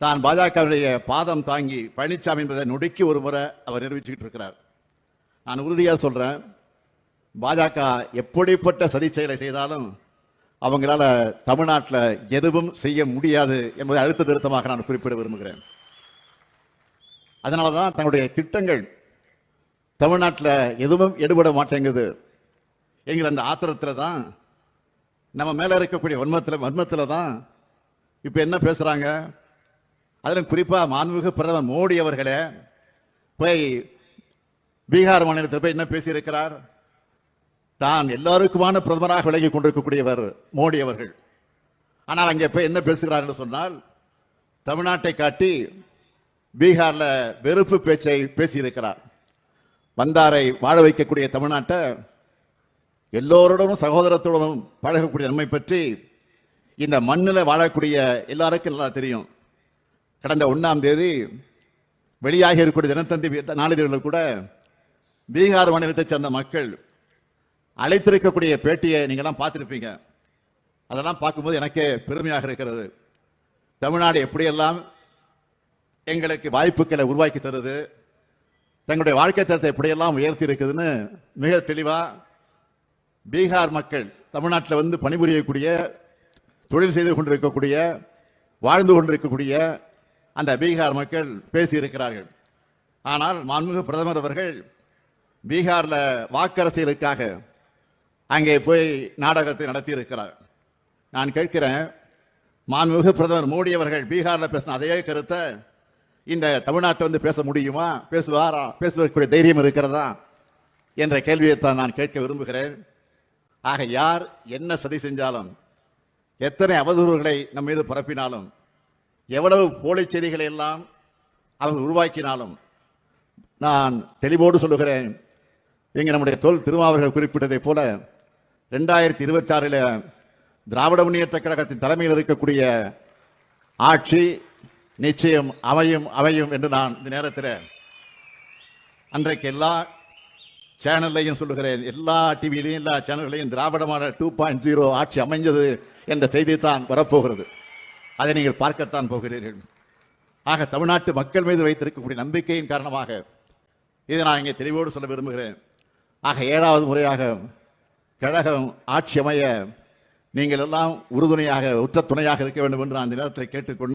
தான் பாஜகவுடைய பாதம் தாங்கி பழனிசாமி என்பதை நொடிக்கு ஒரு முறை அவர் நிரூபிச்சுக்கிட்டு இருக்கிறார். நான் உறுதியாக சொல்றேன், பாஜக எப்படிப்பட்ட சதி செயலை செய்தாலும் அவங்களால தமிழ்நாட்டில் எதுவும் செய்ய முடியாது என்பதை அழுத்த திருத்தமாக நான் குறிப்பிட விரும்புகிறேன். அதனாலதான் தன்னுடைய திட்டங்கள் தமிழ்நாட்டில் எதுவும் எடுபட மாட்டேங்குது என்கிற அந்த ஆத்திரத்தில் தான் நம்ம மேல இருக்கக்கூடிய வன்மத்தில் தான் இப்ப என்ன பேசுறாங்க. அதிலும் குறிப்பா மாண்புமிகு பிரதமர் மோடி அவர்களே போய் பீகார் மாநிலத்தில் போய் என்ன பேசியிருக்கிறார். தான் எல்லாருக்குமான பிரதமராக விலகி கொண்டிருக்கக்கூடியவர் மோடி அவர்கள். ஆனால் அங்கே போய் என்ன பேசுகிறார் என்று சொன்னால், தமிழ்நாட்டை காட்டி பீகார்ல வெறுப்பு பேச்சை பேசியிருக்கிறார். வந்தாரை வாழ வைக்கக்கூடிய தமிழ்நாட்டை எல்லோருடனும் சகோதரத்துடனும் பழகக்கூடிய நன்மை பற்றி இந்த மண்ணில் வாழக்கூடிய எல்லாருக்கும் நல்லா தெரியும். கடந்த 1ஆம் தேதி வெளியாகி இருக்கக்கூடிய தினத்தந்தி நாளிதழ்கள் கூட பீகார் மாநிலத்தைச் சேர்ந்த மக்கள் அழைத்திருக்கக்கூடிய பேட்டியை நீங்கள்லாம் பார்த்துருப்பீங்க. அதெல்லாம் பார்க்கும்போது எனக்கே பெருமையாக இருக்கிறது. தமிழ்நாடு எப்படியெல்லாம் எங்களுக்கு வாய்ப்புகளை உருவாக்கி தருது, தங்களுடைய வாழ்க்கை தரத்தை எப்படியெல்லாம் உயர்த்தி இருக்குதுன்னு மிக தெளிவா பீகார் மக்கள் தமிழ்நாட்டில் வந்து பணிபுரியக்கூடிய, தொழில் செய்து கொண்டிருக்கக்கூடிய, வாழ்ந்து கொண்டிருக்கக்கூடிய அந்த பீகார் மக்கள் பேசியிருக்கிறார்கள். ஆனால் மாண்புமிகு பிரதமர் அவர்கள் பீகார்ல வாக்கரசியலுக்காக அங்கே போய் நாடகத்தை நடத்தி இருக்கிறார். நான் கேட்கிறேன், மாண்புமிகு பிரதமர் மோடி அவர்கள் பீகார்ல பேசின அதே கருத்தை இந்த தமிழ்நாட்டை வந்து பேச முடியுமா, பேசுவாரா, பேசுவதற்குரிய தைரியம் இருக்கிறதா என்ற கேள்வியைத்தான் நான் கேட்க விரும்புகிறேன். ஆக யார் என்ன சதி செஞ்சாலும், எத்தனை அவதூறுகளை நம் மீது பரப்பினாலும், எவ்வளவு போலி செய்திகளை எல்லாம் அவர் உருவாக்கினாலும், நான் தெளிவோடு சொல்லுகிறேன், இங்கே நம்முடைய தொல் திருமாவர்கள் குறிப்பிட்டதை போல 2026 திராவிட முன்னேற்ற கழகத்தின் தலைமையில் இருக்கக்கூடிய ஆட்சி நிச்சயம் அமையும் என்று நான் இந்த நேரத்தில் அன்றைக்கு எல்லா சேனல்லையும் சொல்லுகிறேன், எல்லா டிவிலையும் எல்லா சேனல்களையும் திராவிட மாடல் 2.0 ஆட்சி அமைஞ்சது என்ற செய்தி தான் வரப்போகிறது. அதை நீங்கள் பார்க்கத்தான் போகிறீர்கள். ஆக தமிழ்நாட்டு மக்கள் மீது வைத்திருக்கக்கூடிய நம்பிக்கையின் காரணமாக இதை நான் இங்கே தெளிவோடு சொல்ல விரும்புகிறேன். ஆக 7வது முறையாக கழகம் ஆட்சி அமைய நீங்கள் எல்லாம் உறுதுணையாக, உற்ற துணையாக இருக்க வேண்டும் என்று நான் இந்த நேரத்தில் கேட்டுக்கொண்டு